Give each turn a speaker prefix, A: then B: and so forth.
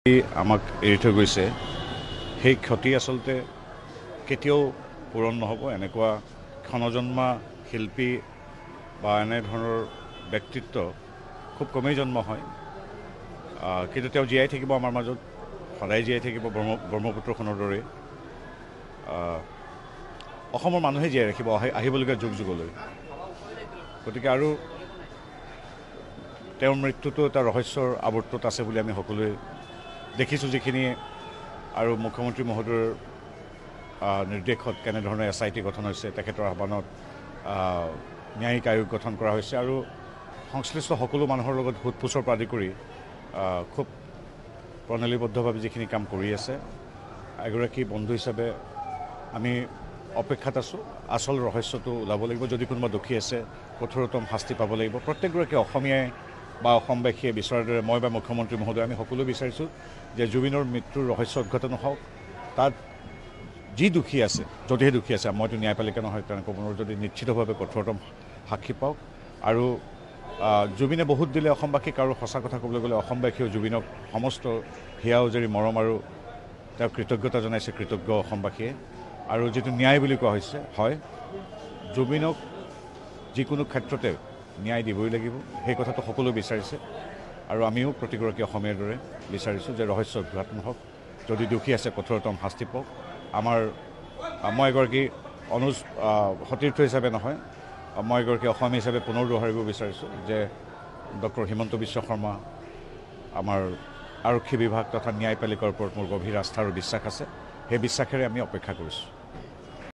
A: আমাক এৰি থৈ গৈছে সেই ক্ষতি আচলতে কেতিয়াও পূৰণ নহ'ব। এনেকুৱা ক্ষণজন্মা শিল্পী বা এনেধৰণৰ ব্যক্তিত্ব খুব কমেই জন্ম হয়, কিন্তু তেওঁ জীয়াই থাকিব আমাৰ মাজত, সদায় জীয়াই থাকিব ব্ৰহ্মপুত্ৰখনৰ দৰে। অসমৰ মানুহে জীয়াই ৰাখিব আহিবলগীয়া যুগ যুগলৈ। গতিকে আৰু তেওঁৰ মৃত্যুটো এটা ৰহস্যৰ আৱৰ্তত আছে বুলি আমি সকলোৱে দেখিছোঁ, যিখিনি আৰু মুখ্যমন্ত্ৰী মহোদয়ৰ নিৰ্দেশত কেনেধৰণে SIT গঠন হৈছে, তেখেতৰ আহ্বানত ন্যায়িক আয়োগ গঠন কৰা হৈছে আৰু সংশ্লিষ্ট সকলো মানুহৰ লগত সোধপোছৰ পৰা আদি কৰি খুব প্ৰণালীবদ্ধভাৱে যিখিনি কাম কৰি আছে, এগৰাকী বন্ধু হিচাপে আমি অপেক্ষাত আছোঁ। আচল ৰহস্যটো ওলাব লাগিব। যদি কোনোবা দোষী আছে কঠোৰতম শাস্তি পাব লাগিব। প্ৰত্যেকগৰাকী অসমীয়াই বা অসমবাসীয়ে বিচৰাৰ দৰে মই বা মুখ্যমন্ত্ৰী মহোদয় আমি সকলোৱে বিচাৰিছোঁ যে জুবিনৰ মৃত্যুৰ ৰহস্য উদ্ঘাটন হওক। তাত যি দোষী আছে, যদিহে দোষী আছে, মইতো ন্যায়পালিকা নহয়, তেনেকুৱা কোনো যদি নিশ্চিতভাৱে কঠোৰতম সাক্ষী পাওক। আৰু জুবিনে বহুত দিলে অসমবাসীক, আৰু সঁচা কথা ক'বলৈ গ'লে অসমবাসীয়েও জুবিনক সমস্ত হিয়া উজাৰি মৰম আৰু তেওঁক কৃতজ্ঞতা জনাইছে, কৃতজ্ঞ অসমবাসীয়ে। আৰু যিটো ন্যায় বুলি কোৱা হৈছে, হয়, জুবিনক যিকোনো ক্ষেত্ৰতে ন্যায় দিবই লাগিব, সেই কথাটো সকলোৱে বিচাৰিছে আৰু আমিও প্ৰতিগৰাকী অসমীয়াৰ দৰে বিচাৰিছোঁ যে ৰহস্য উদ্ঘাটন হওক। যদি দোষী আছে কঠোৰতম শাস্তি পাওক। মই এগৰাকী সতীৰ্থ হিচাপে নহয়, মই এগৰাকী অসমীয়া হিচাপে পুনৰ দোহাৰিব বিচাৰিছোঁ যে ডক্টৰ হিমন্ত বিশ্ব শৰ্মা, আমাৰ আৰক্ষী বিভাগ তথা ন্যায়পালিকাৰ ওপৰত মোৰ গভীৰ আস্থা আৰু বিশ্বাস আছে। সেই বিশ্বাসেৰে আমি অপেক্ষা কৰিছোঁ।